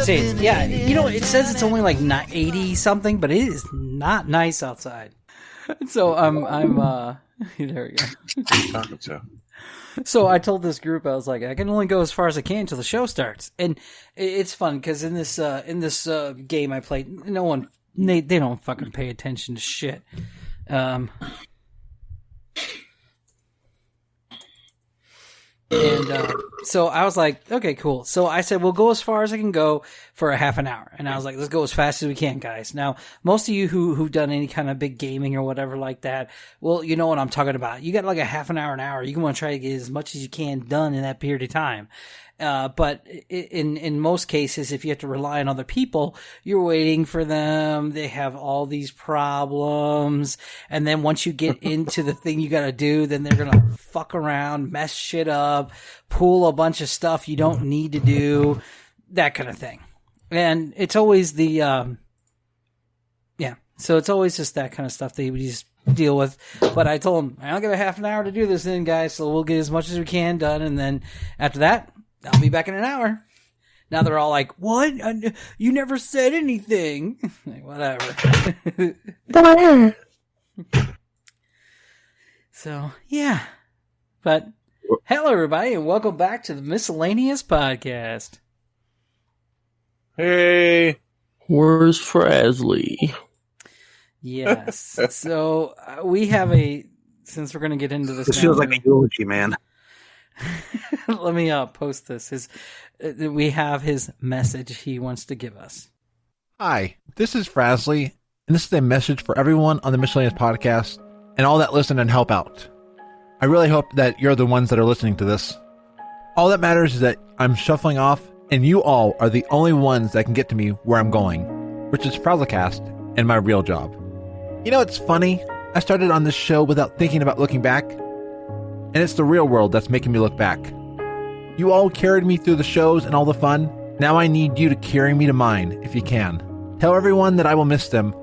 say it's, yeah, you know, it says it's only like 80 something, but it is not nice outside. So there we go. So I told this group, I was like, I can only go as far as I can until the show starts. And it's fun because in this game I played, they don't fucking pay attention to shit. So I was like, okay, cool. So I said, we'll go as far as I can go for a half an hour. And I was like, let's go as fast as we can, guys. Now, most of you who've done any kind of big gaming or whatever like that, well, you know what I'm talking about. You got like a half an hour, an hour. You want to try to get as much as you can done in that period of time. But in most cases, if you have to rely on other people, you're waiting for them. They have all these problems. And then once you get into the thing you got to do, then they're going to fuck around, mess shit up, pull a bunch of stuff you don't need to do, that kind of thing. And it's always so it's always just that kind of stuff that you just deal with. But I told them, I'll get a half an hour to do this then, guys. So we'll get as much as we can done. And then after that, I'll be back in an hour. Now they're all like, what? You never said anything. Like, whatever. So, yeah. But, hello everybody, and welcome back to the Miscellaneous Podcast. Hey. Where's Frazley? Yes. So, we have since we're going to get into this. This feels like a eulogy, man. Let me post this. We have his message he wants to give us. Hi, this is Frazley, and this is a message for everyone on the Miscellaneous Podcast and all that listen and help out. I really hope that you're the ones that are listening to this. All that matters is that I'm shuffling off, and you all are the only ones that can get to me where I'm going, which is Frazlecast and my real job. You know, it's funny. I started on this show without thinking about looking back, and it's the real world that's making me look back. You all carried me through the shows and all the fun. Now I need you to carry me to mine, if you can. Tell everyone that I will miss them.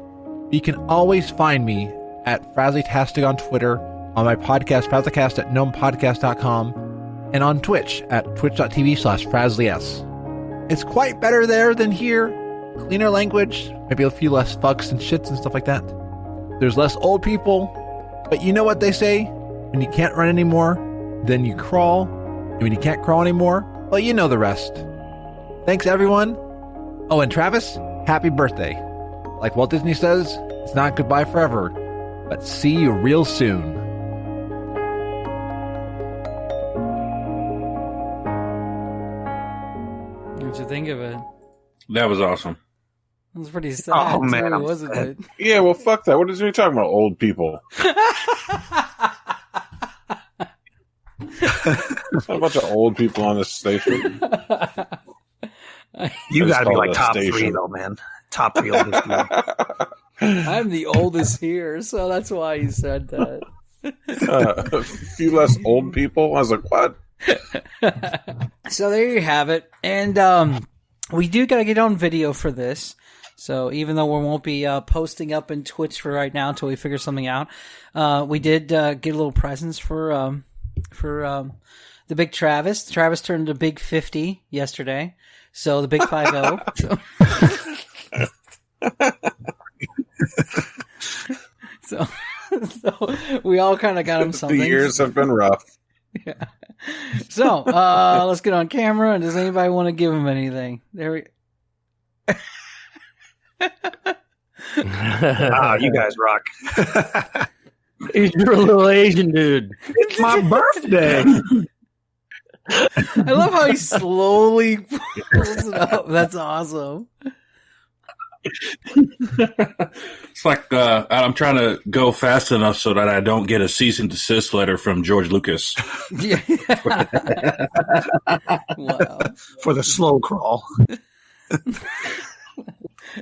You can always find me at Frazlytastic on Twitter, on my podcast, Frazlecast at gnomepodcast.com, and on Twitch at twitch.tv/FrazlyS. It's quite better there than here. Cleaner language, maybe a few less fucks and shits and stuff like that. There's less old people, but you know what they say? When you can't run anymore, then you crawl. And when you can't crawl anymore, well, you know the rest. Thanks, everyone. Oh, and Travis, happy birthday. Like Walt Disney says, it's not goodbye forever, but see you real soon. What'd you think of it? That was awesome. It was pretty sad, man, too, wasn't it? Yeah, well, fuck that. What is he talking about? Old people. A bunch of old people on this station. You gotta be like top three, though, man. Top three oldest. I'm the oldest here, so that's why you said that. A few less old people? I was like, what? So there you have it. And we do got to get on video for this. So even though we won't be posting up in Twitch for right now until we figure something out, we did get a little presents for the big Travis. Travis turned a big 50 yesterday. So the big 50. So we all kind of got him something. The years have been rough. Yeah. So let's get on camera. And does anybody want to give him anything? There we. You guys rock. You're a little Asian dude. It's my birthday. I love how he slowly pulls it up. That's awesome. It's like I'm trying to go fast enough so that I don't get a cease and desist letter from George Lucas. Yeah. Wow. For the slow crawl.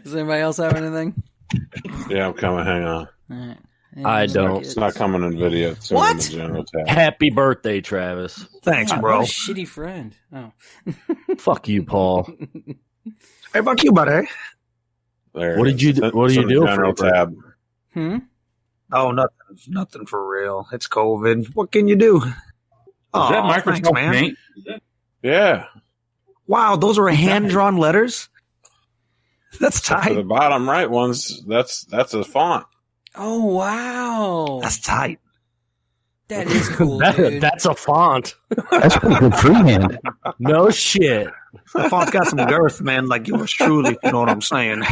Does anybody else have anything? Yeah, I'm coming. Hang on. All right. I don't. It's not coming in video. It's What? in the general tab. Happy birthday, Travis. Thanks, Wow, bro. what a shitty friend. Oh. Fuck you, Paul. Hey, fuck you, buddy. There What it did is. you do- what It's do you in the do for general your birthday? tab? Oh, nothing for real. It's COVID. What can you do? Is that Aw, Microsoft thanks, man. Paint? Yeah. Wow, those are hand-drawn letters? That's To the tight. bottom right ones, that's a font. Oh wow, That's tight. that is cool, dude. That's a font. That's pretty good freehand. No shit. The font's got some girth, man, like yours truly, if you know what I'm saying.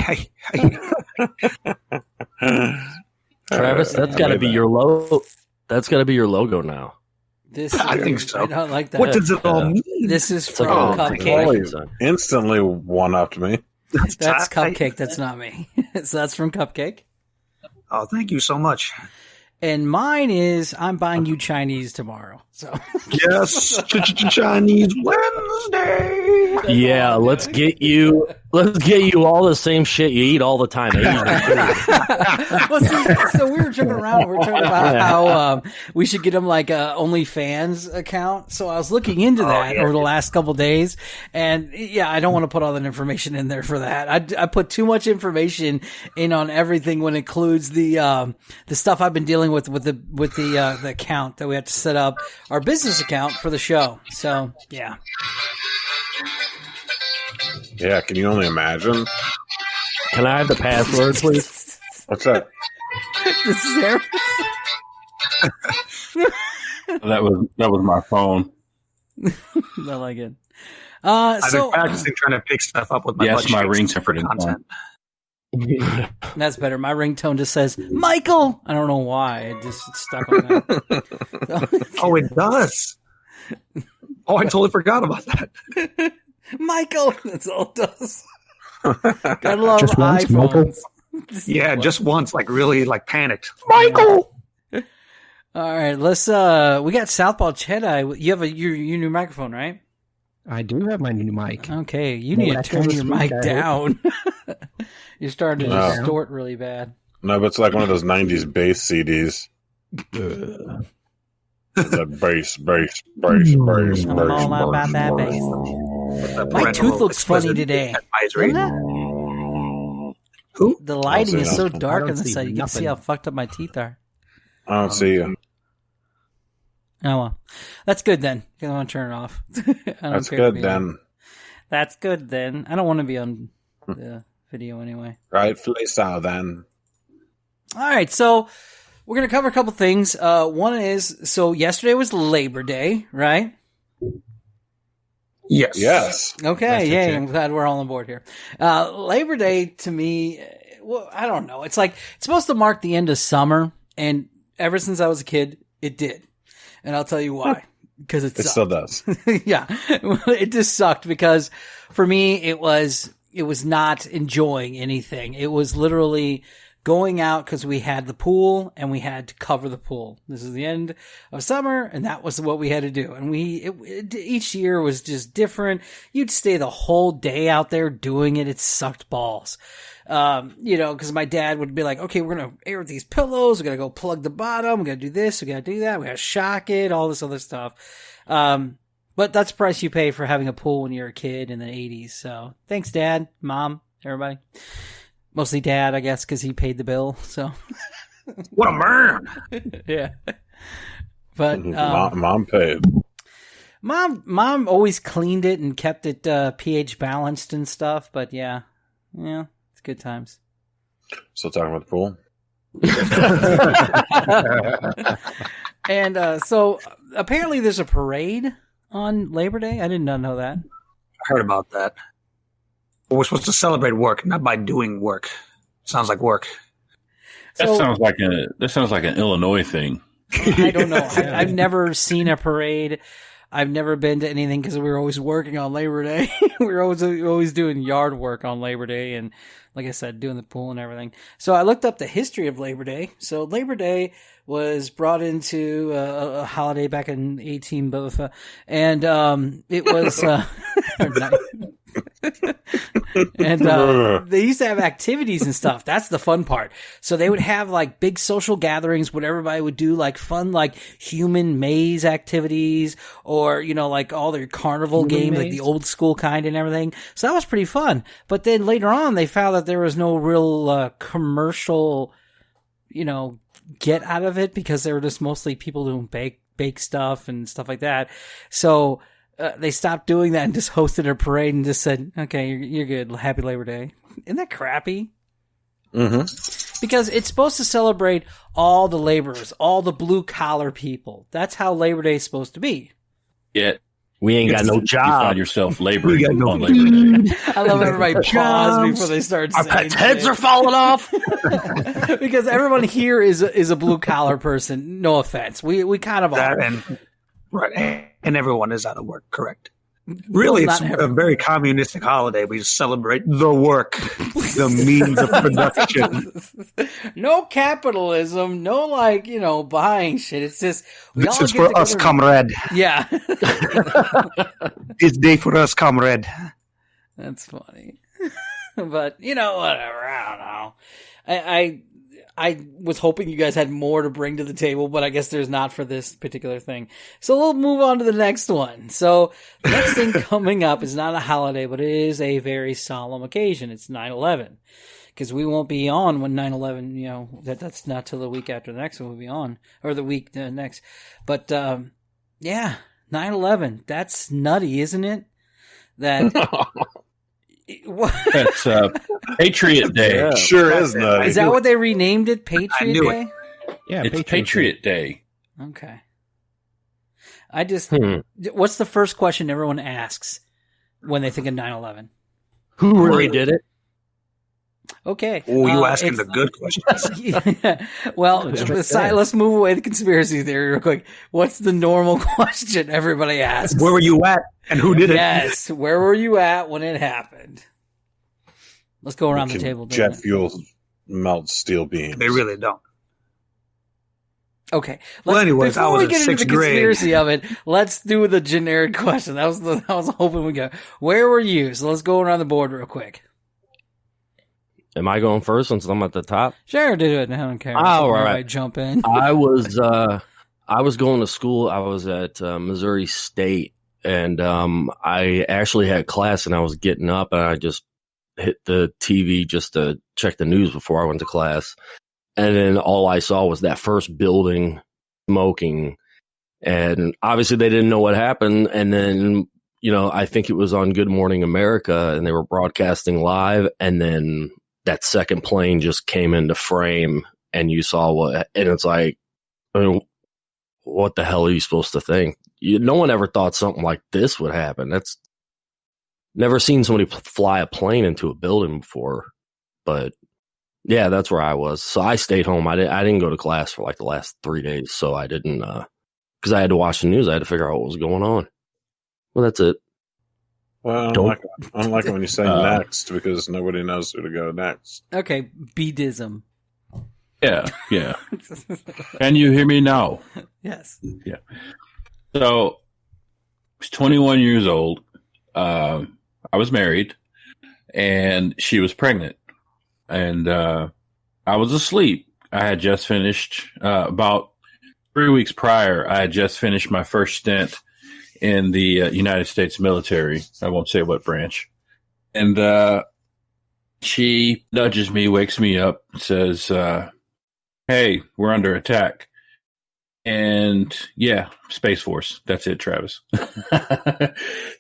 Travis, that's got to be your logo. That's got to be your logo now. This I think so. I don't like that. What does it all mean? This is It's from like a Cupcake. Holy- son. Instantly one-upped me. That's tight. Cupcake. That's not me. So that's from Cupcake. Oh, thank you so much. And mine is I'm buying you Chinese tomorrow. So Yes, Chinese Wednesday. Yeah, let's get you all the same shit you eat all the time. well, see, so we were jumping around. And we were talking about how we should get them like a OnlyFans account. So I was looking into that over the last couple of days, and yeah, I don't want to put all that information in there for that. I put too much information in on everything when it includes the stuff I've been dealing with the account that we have to set up, our business account for the show. So yeah. Yeah, can you only imagine? Can I have the password, please? What's that? This is Aaron. That was my phone. I like it. I've So been practicing trying to pick stuff up with my Yes, butt my cheeks ringtone for is content. that's better. My ringtone just says Michael. I don't know why. It's stuck on that. Oh, it does. Oh, I totally forgot about that. Michael. That's all it does. Gotta love Just once, iPhones. Yeah, just once, like really, like panicked. Michael! All right, let's. We got Southpaw Jedi. You have your new microphone, right? I do have my new mic. Okay, you No need to echo turn this your week, mic I hope. down. You're starting to No. distort really bad. No, but it's like one of those 90s bass CDs. That bass. I'm all about that bass. My tooth looks funny today. Advisory. Doesn't it? Who? The lighting see is so nothing. dark I on don't the see side. You can see nothing. how fucked up my teeth are. I don't see you. Oh well, that's good then. I don't want to turn it off. I don't That's care to good be on. then. That's good then. I don't want to be on the video anyway. Rightfully so then. All right, so we're gonna cover a couple things. One is so yesterday was Labor Day, right? Yes. Yes. Okay, Nice to yay! check. I'm glad we're all on board here. Labor Day to me, well, I don't know. It's like it's supposed to mark the end of summer, and ever since I was a kid, it did. And I'll tell you why. Because It still does. yeah, it just sucked because for me it was not enjoying anything. It was literally going out because we had the pool and we had to cover the pool. This is the end of summer, and that was what we had to do. And each year was just different. You'd stay the whole day out there doing it. It sucked balls. Because my dad would be like, okay, we're going to air these pillows. We're going to go plug the bottom. We're going to do this. We got to do that. We got to shock it, all this other stuff. But that's the price you pay for having a pool when you're a kid in the 80s. So thanks, Dad, Mom, everybody. Mostly Dad, I guess, because he paid the bill. So What a man! yeah. But Mom paid. Mom always cleaned it and kept it pH balanced and stuff. But yeah, it's good times. Still talking about the pool? And so apparently there's a parade on Labor Day. I did not know that. I heard about that. We're supposed to celebrate work, not by doing work. Sounds like work. That So- sounds like an Illinois thing. I don't know. I've never seen a parade. I've never been to anything because we were always working on Labor Day. we were always doing yard work on Labor Day, and like I said, doing the pool and everything. So I looked up the history of Labor Day. So Labor Day was brought into a holiday back in 18 Bofa, and it was and they used to have activities and stuff. That's the fun part. So they would have like big social gatherings when everybody would do like fun, like human maze activities, or, like all their carnival games, like the old school kind and everything. So that was pretty fun. But then later on, they found that there was no real commercial, get out of it because they were just mostly people doing bake stuff and stuff like that. So they stopped doing that and just hosted a parade and just said, "Okay, you're good. Happy Labor Day." Isn't that crappy? Mm-hmm. Because it's supposed to celebrate all the laborers, all the blue collar people. That's how Labor Day is supposed to be. Yet We ain't got no you job. find yourself laboring got no on Labor Day. I love everybody pause before they start Our saying pets' heads shit. are falling off. Because everyone here is a blue collar person. No offense, we kind of That are. and right, and everyone is out of work. Correct. Really, Well, it's not a everyone. very communistic holiday. We just celebrate the work, the means of production. No capitalism, no buying shit. It's just we This all is get for us, together- comrade. Yeah, It's day for us, comrade. that's funny. But whatever. I don't know. I was hoping you guys had more to bring to the table, but I guess there's not for this particular thing. So we'll move on to the next one. So the next thing coming up is not a holiday, but it is a very solemn occasion. It's 9/11. Because we won't be on when 9/11, that's not till the week after the next one we'll be on, or the week next. But, 9/11, that's nutty, isn't it? That, That's Patriot Day. Yeah. Sure is nutty. is that what they renamed it? Patriot knew Day? it. Yeah, It's Patriot Day. Okay. I just, Hmm. what's the first question everyone asks when they think of 9/11? Who really did it? Okay. Oh, you asking it's- the good questions. Yeah. Well, let's move away the conspiracy theory real quick. What's the normal question everybody asks? Where were you at, and who did it? Yes. Where were you at when it happened? Let's go around the Can table. Jet David. fuel melts steel beams. They really don't. Okay. Well, anyways, I before was we in get into the sixth grade. conspiracy of it, let's do the generic question. I was hoping we go. Where were you? So let's go around the board real quick. Am I going first since I'm at the top? Sure, do it. I don't care. All right. Everybody jump in. I was going to school. I was at Missouri State, and I actually had class, and I was getting up, and I just hit the TV just to check the news before I went to class, and then all I saw was that first building smoking, and obviously they didn't know what happened, and then I think it was on Good Morning America, and they were broadcasting live, and then that second plane just came into frame, and you saw and it's like, I mean, what the hell are you supposed to think? No one ever thought something like this would happen. That's never seen somebody fly a plane into a building before. But yeah, that's where I was. So I stayed home. I didn't go to class for like the last 3 days. So I didn't, because I had to watch the news. I had to figure out what was going on. Well, that's it. Well, I don't like it when you say next because nobody knows who to go next. Okay, B-dism. Yeah. Can you hear me now? Yes. So, I was 21 years old. I was married, and she was pregnant. And I was asleep. I had just finished, about 3 weeks prior, I had just finished my first stint in the United States military. I won't say what branch. And she nudges me, wakes me up, says, hey, we're under attack. And yeah, Space Force. That's it, Travis.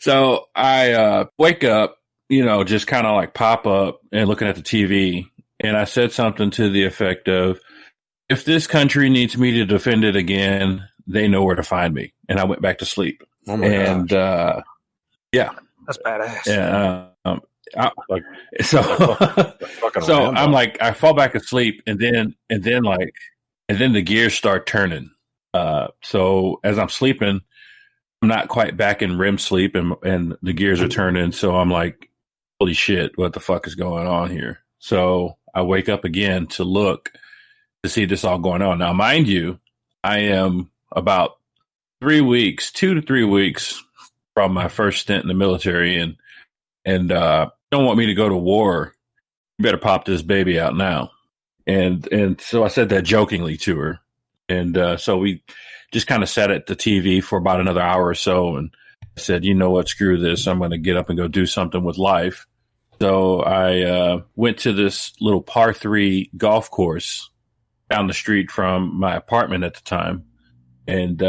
So I wake up, just kind of like pop up and looking at the TV. And I said something to the effect of, if this country needs me to defend it again, they know where to find me. And I went back to sleep. Oh my And gosh. That's badass. yeah, Like, so fucking so Rambo. I'm like, I fall back asleep, and then the gears start turning. So as I'm sleeping, I'm not quite back in REM sleep, and the gears are turning. So I'm like, holy shit, what the fuck is going on here? So I wake up again to look to see this all going on. Now, mind you, I am about 2 to 3 weeks from my first stint in the military, and don't want me to go to war. You better pop this baby out now. And so I said that jokingly to her. And so we just kind of sat at the TV for about another hour or so. And I said, you know what, screw this. I'm going to get up and go do something with life. So I went to this little par 3 golf course down the street from my apartment at the time. And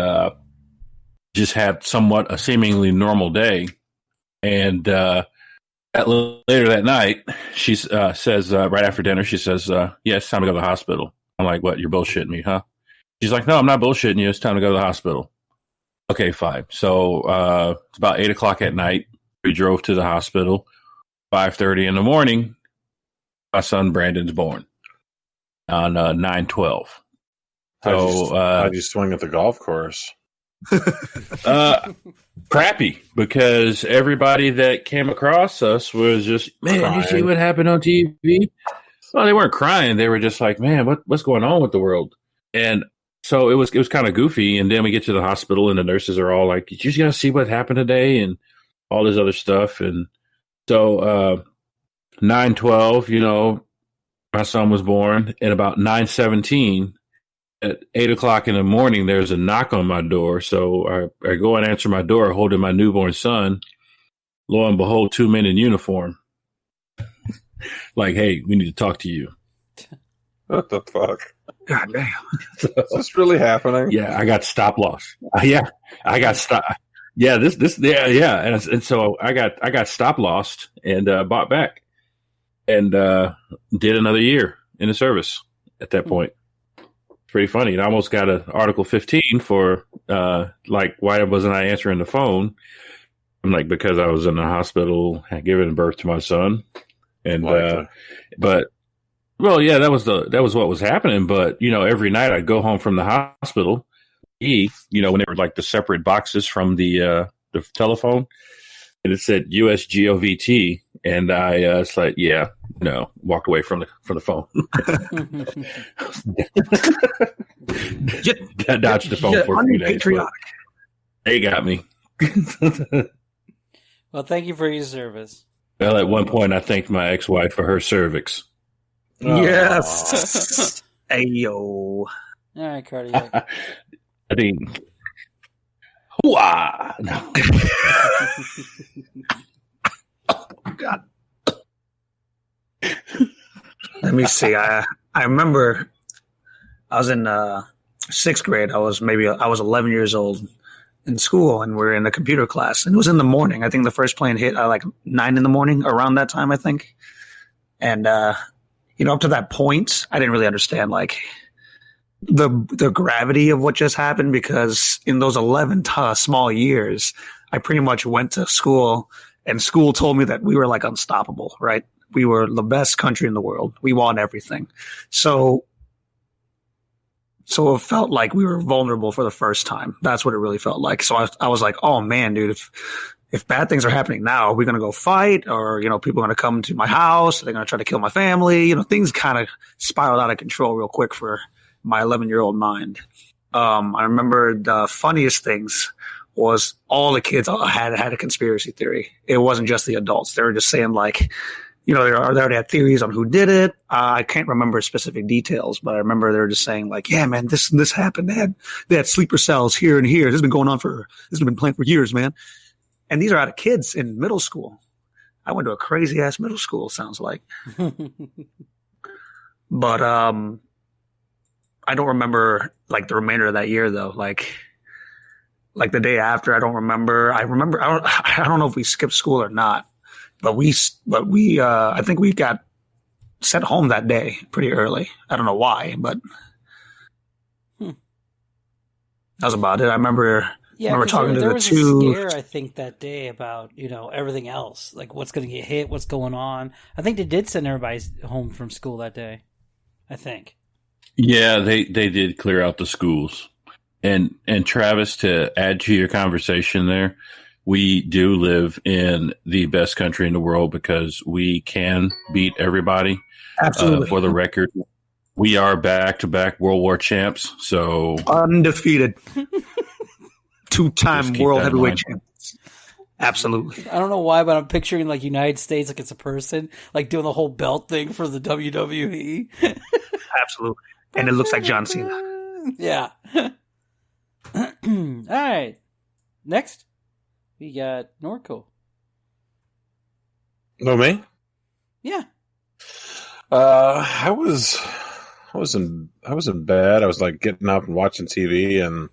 just had somewhat a seemingly normal day. And later that night, she says, right after dinner, she says, yeah, it's time to go to the hospital. I'm like, what? You're bullshitting me, huh? She's like, no, I'm not bullshitting you. It's time to go to the hospital. Okay, fine. So it's about 8 o'clock at night. We drove to the hospital. 5:30 in the morning, my son Brandon's born on 9/12. So how'd you swing at the golf course? Crappy, because everybody that came across us was just, man, crying. You see what happened on TV? Well, they weren't crying. They were just like, man, what's going on with the world? And so it was kind of goofy. And then we get to the hospital and the nurses are all like, did you guys see what happened today? And all this other stuff. And so 9/12, my son was born. And about 9:17 at 8 o'clock in the morning, there's a knock on my door. So I go and answer my door holding my newborn son. Lo and behold, 2 men in uniform. Like, hey, we need to talk to you. What the fuck? God damn. Is this really happening? Yeah, I got stop loss. Yeah, I got stop. Yeah, yeah. And so I got stop lost and bought back and did another year in the service at that point. Pretty funny. And I almost got an Article 15 for like, why wasn't I answering the phone? I'm like, because I was in the hospital giving birth to my son. And but well, yeah, that was what was happening. But every night I'd go home from the hospital. When they were like the separate boxes from the telephone, and it said USGOVT, and I it's like, yeah, no, walked away from the phone. I dodged the phone for a few days. They got me. Well, thank you for your service. Well, at one point, I thanked my ex-wife for her cervix. Yes. Ayo. All right, cardiac. I mean, hoo-ah! No. God. Let me see. I remember I was in sixth grade. I was 11 years old in school, and we were in a computer class, and it was in the morning. I think the first plane hit at like 9 in the morning, around that time, I think. And up to that point, I didn't really understand like the gravity of what just happened, because in those 11 small years, I pretty much went to school, and school told me that we were like unstoppable, right? We were the best country in the world. We won everything. So it felt like we were vulnerable for the first time. That's what it really felt like. So I was like, oh man, dude, if bad things are happening now, are we going to go fight, or, people are going to come to my house? Are they going to try to kill my family? Things kind of spiraled out of control real quick for my 11-year-old mind. I remember the funniest things was all the kids had a conspiracy theory. It wasn't just the adults. They were just saying like, they already had theories on who did it. I can't remember specific details, but I remember they were just saying like, yeah, man, this happened. They had sleeper cells here and here. This has been planned for years, man. And these are out of kids in middle school. I went to a crazy ass middle school, sounds like. But I don't remember like the remainder of that year though. Like the day after, I don't remember. I don't know if we skipped school or not. But we I think we got sent home that day pretty early. I don't know why, but that was about it. I remember talking to the two. There was a scare, I think, that day about everything else, like what's going to get hit, what's going on. I think they did send everybody home from school that day. I think. Yeah, they did clear out the schools, and Travis, to add to your conversation there. We do live in the best country in the world because we can beat everybody. Absolutely. For the record, we are back-to-back World War champs. So undefeated. 2-time world heavyweight champions. Absolutely. I don't know why, but I'm picturing like United States like it's a person, like doing the whole belt thing for the WWE. Absolutely. And it looks like John Cena. Yeah. All right. Next. We got Norco. No, me? Yeah. I was in bed. I was like getting up and watching TV, and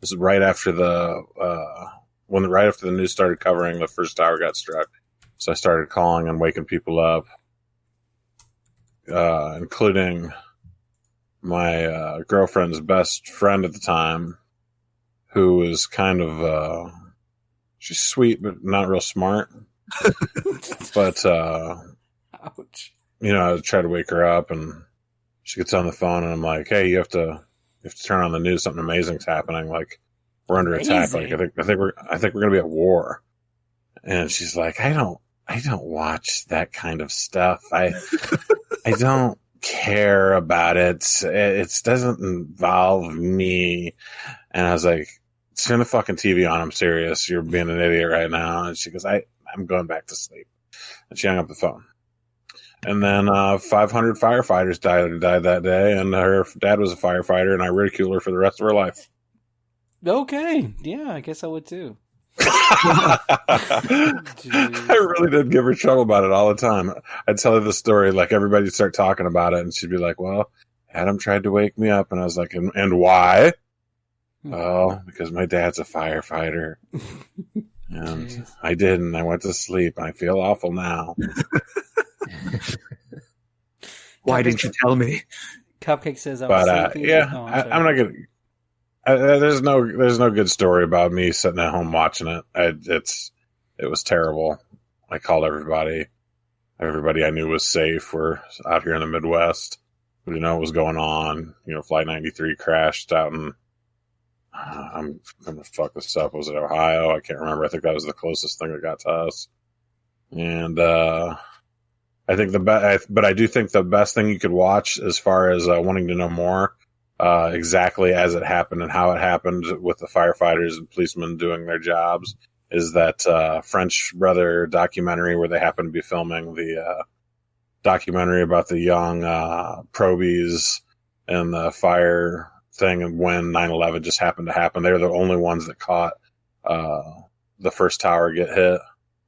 This is right after right after the news started covering the first tower got struck. So I started calling and waking people up, including my girlfriend's best friend at the time, who was kind of she's sweet but not real smart. But Ouch. I try to wake her up, and she gets on the phone, and I'm like, "Hey, you have to turn on the news. Something amazing's happening. Like, we're under attack. Like, I think we're gonna be at war." And she's like, "I don't watch that kind of stuff. I don't care about it. It doesn't involve me." And I was like, "Turn the fucking TV on. I'm serious. You're being an idiot right now." And she goes, I'm going back to sleep. And she hung up the phone. And then 500 firefighters died that day, and her dad was a firefighter, and I ridiculed her for the rest of her life. Okay. Yeah, I guess I would too. I really did give her trouble about it all the time. I'd tell her the story, like everybody would start talking about it, and she'd be like, "Well, Adam tried to wake me up," and I was like, "And why?" "Oh, because my dad's a firefighter." And jeez. I didn't. I went to sleep, and I feel awful now. Why didn't you tell me? Cupcake says I was sleepy. Yeah, I'm not gonna. There's no good story about me sitting at home watching it. It was terrible. I called everybody. Everybody I knew was safe. We're out here in the Midwest. We didn't know what was going on. Flight 93 crashed out in. I'm gonna fuck this up. Was it Ohio? I can't remember. I think that was the closest thing that got to us. And I think but I do think the best thing you could watch, as far as wanting to know more, exactly as it happened and how it happened with the firefighters and policemen doing their jobs, is that French Brother documentary where they happen to be filming the documentary about the young probies and the fire thing, and when 9/11 just happened to happen. They're the only ones that caught the first tower get hit.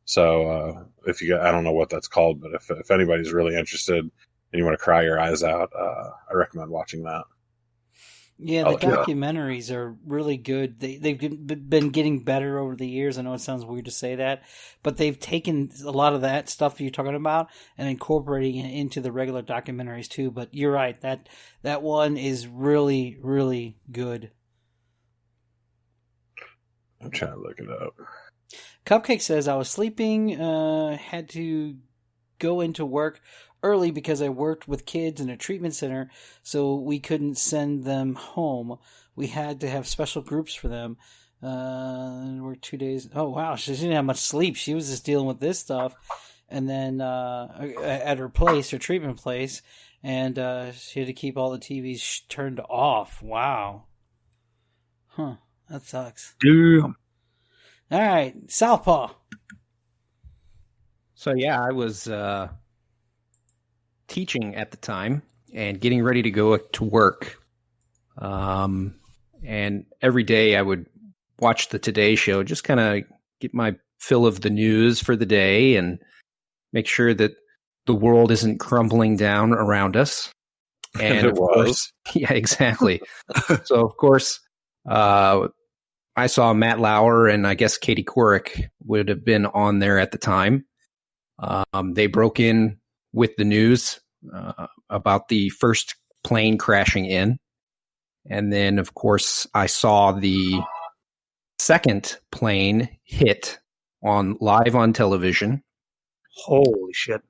So I don't know what that's called, but if anybody's really interested and you want to cry your eyes out, I recommend watching that. Yeah, the documentaries are really good. They've been getting better over the years. I know it sounds weird to say that, but they've taken a lot of that stuff you're talking about and incorporating it into the regular documentaries too. But you're right, that one is really, really good. I'm trying to look it up. Cupcake says, I was sleeping, had to go into work early because I worked with kids in a treatment center, so we couldn't send them home. We had to have special groups for them. Worked 2 days. Oh, wow. She didn't have much sleep. She was just dealing with this stuff. And then at her place, her treatment place, and she had to keep all the TVs turned off. Wow. Huh. That sucks. Damn. All right. Southpaw. So, yeah, I was teaching at the time and getting ready to go to work. And every day I would watch the Today Show, just kind of get my fill of the news for the day and make sure that the world isn't crumbling down around us. And it was. Yeah, exactly. So, of course, I saw Matt Lauer and I guess Katie Couric would have been on there at the time. They broke in with the news about the first plane crashing in. And then, of course, I saw the second plane hit live on television. Holy shit.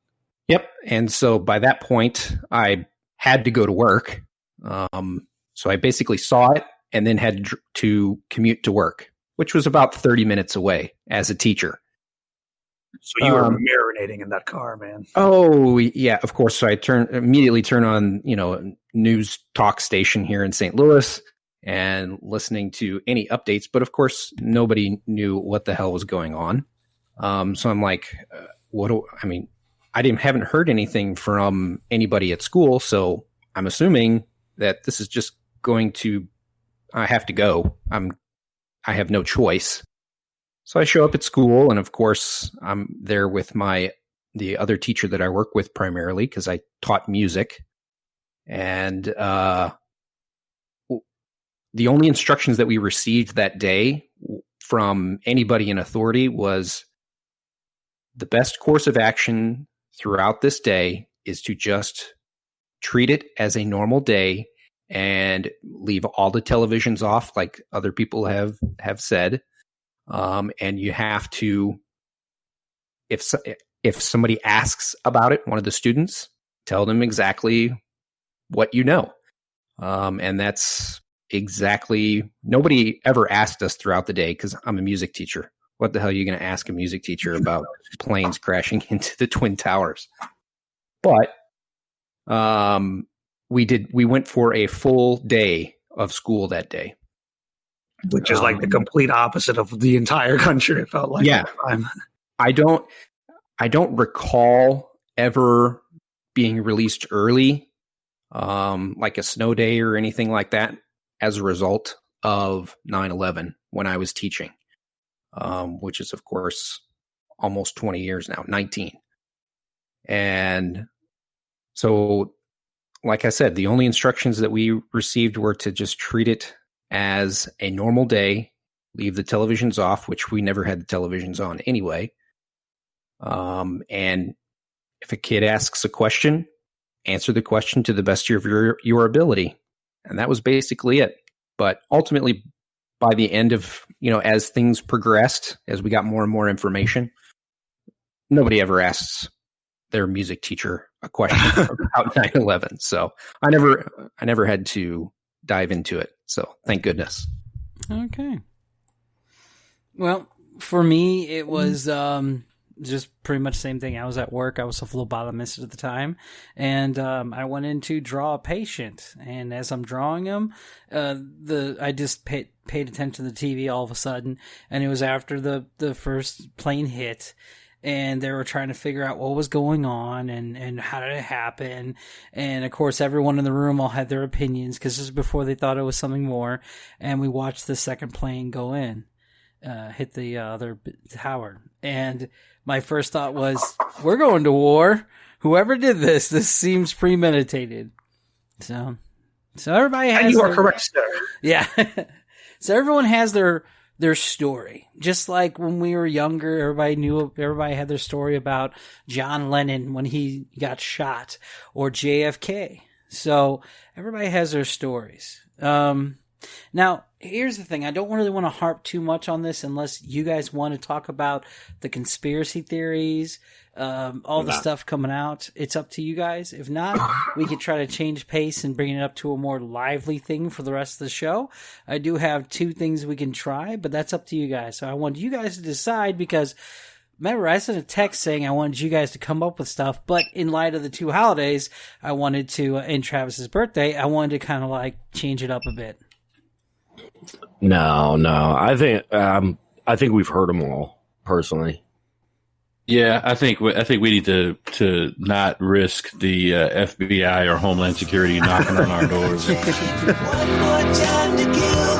Yep. And so by that point, I had to go to work. So I basically saw it and then had to commute to work, which was about 30 minutes away as a teacher. So you were marinating in that car, man. Oh, yeah, of course. So I immediately turn on, a news talk station here in St. Louis and listening to any updates. But of course, nobody knew what the hell was going on. So I'm like, I haven't heard anything from anybody at school. So I'm assuming that this is just I have to go. I have no choice. So I show up at school, and of course, I'm there with the other teacher that I work with primarily because I taught music. And the only instructions that we received that day from anybody in authority was the best course of action throughout this day is to just treat it as a normal day and leave all the televisions off, like other people have said. And you have to, if somebody asks about it, one of the students, tell them exactly what you know. And that's exactly, nobody ever asked us throughout the day, because I'm a music teacher. What the hell are you going to ask a music teacher about planes crashing into the Twin Towers? But we went for a full day of school that day. Which is like the complete opposite of the entire country, it felt like. Yeah. I don't recall ever being released early, like a snow day or anything like that, as a result of 9/11 when I was teaching, which is, of course, almost 20 years now, 19. And so, like I said, the only instructions that we received were to just treat it as a normal day, leave the televisions off, which we never had the televisions on anyway. And if a kid asks a question, answer the question to the best of your ability. And that was basically it. But ultimately, by the end of, as things progressed, as we got more and more information, nobody ever asks their music teacher a question about 9/11. So I never had to dive into it. So thank goodness. Okay. Well, for me, it was just pretty much the same thing. I was at work. I was a phlebotomist at the time, and I went in to draw a patient. And as I'm drawing him, I just paid attention to the TV all of a sudden, and it was after the first plane hit. And they were trying to figure out what was going on and how did it happen. And of course, everyone in the room all had their opinions because this is before they thought it was something more. And we watched the second plane go in, hit the other tower. And my first thought was, we're going to war. Whoever did this seems premeditated. So everybody has. And you are correct, sir. Yeah. So everyone has their story. Just like when we were younger, everybody had their story about John Lennon when he got shot, or JFK. So everybody has their stories. Now, here's the thing. I don't really want to harp too much on this unless you guys want to talk about the conspiracy theories, all the stuff coming out. It's up to you guys. If not, we could try to change pace and bring it up to a more lively thing for the rest of the show. I do have 2 things we can try, but that's up to you guys. So I want you guys to decide because, remember, I sent a text saying I wanted you guys to come up with stuff, but in light of the 2 holidays, I wanted to, and Travis's birthday, I wanted to kind of like change it up a bit. No. I think we've heard them all personally. Yeah, I think we need to not risk the FBI or Homeland Security knocking on our doors. One more time to kill